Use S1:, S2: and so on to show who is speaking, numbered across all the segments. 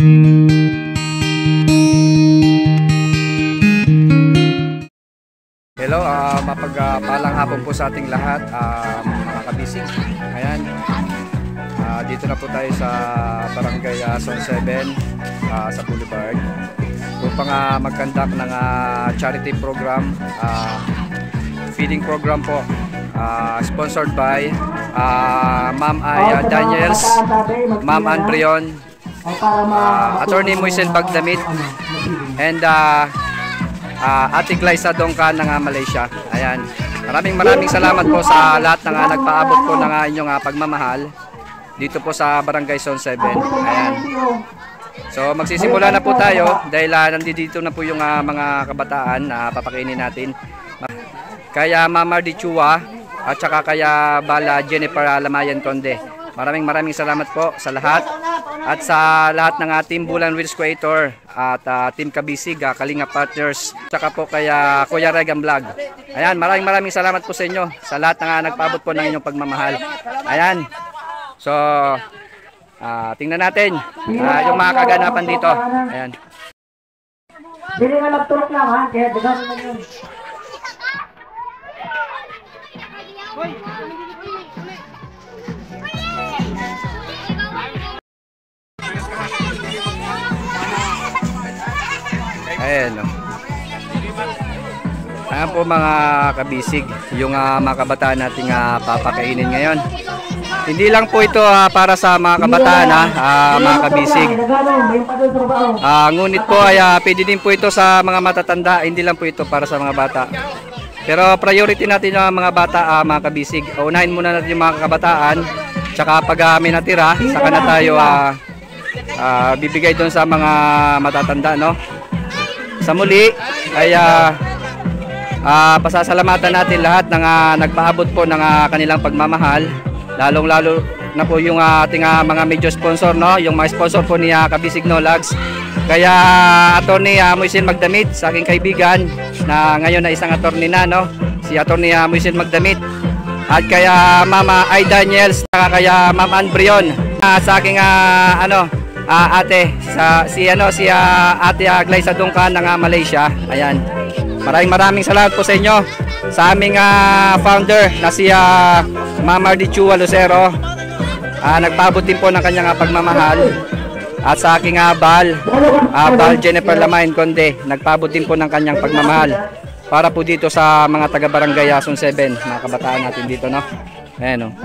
S1: Hello, mapagpalang hapon po sa ating lahat, mga kabisig. Ayan, dito na po tayo sa Barangay Zone 7 sa Boulevard upang mag-conduct ng charity program, feeding program po, sponsored by Ma'am Aya Daniels, Ma'am Ann Brion, Attorney Moisen Bagdamit, and Ate Glyza Dongka ng Malaysia. Ayan. Maraming salamat po sa lahat ng nagpaabot po ng inyong pagmamahal dito po sa Barangay Zone 7. Ayan. So magsisimula na po tayo dahil nandito na po yung mga kabataan na papakainin natin. Kaya Mama Dichua at saka kaya Bala Jennifer Lamayan Conde. Maraming salamat po sa lahat at sa lahat ng Team Bulan Wheels Creator at Team Kabisig, Kalinga Partners, saka po kaya Kuya Regan Vlog. Ayan, maraming salamat po sa inyo sa lahat ng nagpaabot po ng inyong pagmamahal. Ayan. So tingnan natin yung mga kaganapan dito. Ayan.
S2: Dili na magturok lang ha, kaya dagan na yun.
S1: Ayan o. Ayan po mga kabisig, yung mga kabataan nating papakainin ngayon. Hindi lang po ito para sa mga kabataan mga kabisig. Ngunit po ay pwede din po ito sa mga matatanda, hindi lang po ito para sa mga bata. Pero priority natin yung mga bata, mga kabisig. Unahin muna natin yung mga kabataan, tsaka pag may natira, saka na tayo bibigay doon sa mga matatanda, no? Sa muli ay pasasalamatan natin lahat ng nagpaabot po ng kanilang pagmamahal, lalong-lalo na po yung ating mga major sponsor, no? Yung mga sponsor po ni Kabisig Nolags. Kaya Attorney Moisen Magdamit, sa aking kaibigan na ngayon na isang attorney na, no? Si Attorney Moisen Magdamit. At kaya Mama Ay Daniels, kaya Ma'am Ann Brion, sa aking ate si Ate Glyza Dongka ng Malaysia. Ayan. Maraming salamat po sa inyo. Sa aming founder na si Mama Dichua Lucero, nagpaabot din po ng kanyang pagmamahal. At sa aking Bal Jennifer Lamayan Conde, nagpaabot din po ng kanyang pagmamahal para po dito sa mga taga Barangay Zone 7, mga kabataan natin dito, no? Ayan, no?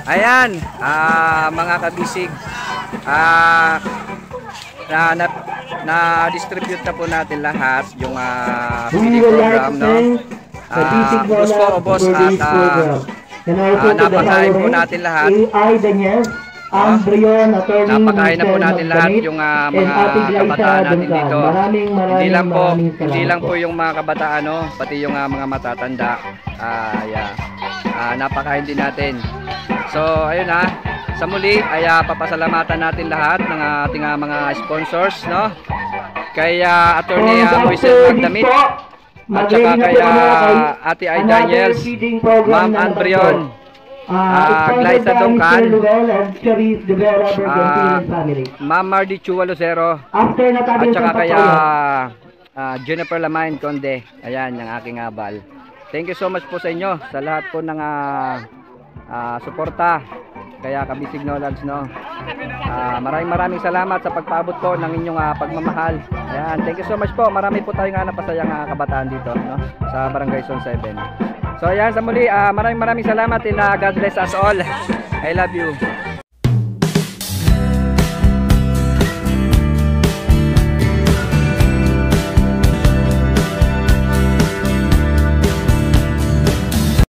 S1: Ayan, mga kabisig, na-distribute na po natin lahat yung
S2: We
S1: feeding
S2: would like
S1: program,
S2: to
S1: no?
S2: thank the Basic
S1: Boss po,
S2: Lola
S1: boss,
S2: for this
S1: at
S2: program. And also to the
S1: napakain po
S2: following,
S1: natin lahat.
S2: AI Daniel, Ambrion, Attorney
S1: Napakain na po
S2: Michelle
S1: natin lahat
S2: Magdanit,
S1: yung
S2: and
S1: mga
S2: Ate Glyza
S1: kabataan natin
S2: Duncan.
S1: dito.
S2: Maraming
S1: Hindi
S2: salamat
S1: lang
S2: po.
S1: po yung mga kabataan, no? Pati yung mga matatanda. Yeah. Napakain din natin. So, ayun sa muli ay papasalamatan natin lahat ng ating mga sponsors, no? Kay Attorney Moisel Magdamit, at saka kay Ate Ay Daniels, Ma'am Ambrion, Glyza Duncan, Ma'am Mardy Chua Lucero, at saka kay Jennifer Lamain Conde. Ayan yung aking abal. Thank you so much po sa inyo, sa lahat po ng suporta kaya Kabisig Knowledge, no? Maraming salamat sa pagpaabot po ng inyong pagmamahal. Ayan, thank you so much po. Marami po tayong napasayang kabataan dito, no? Sa Barangay Zone 7. So ayan, sa muli, maraming salamat and God bless us all. I love you.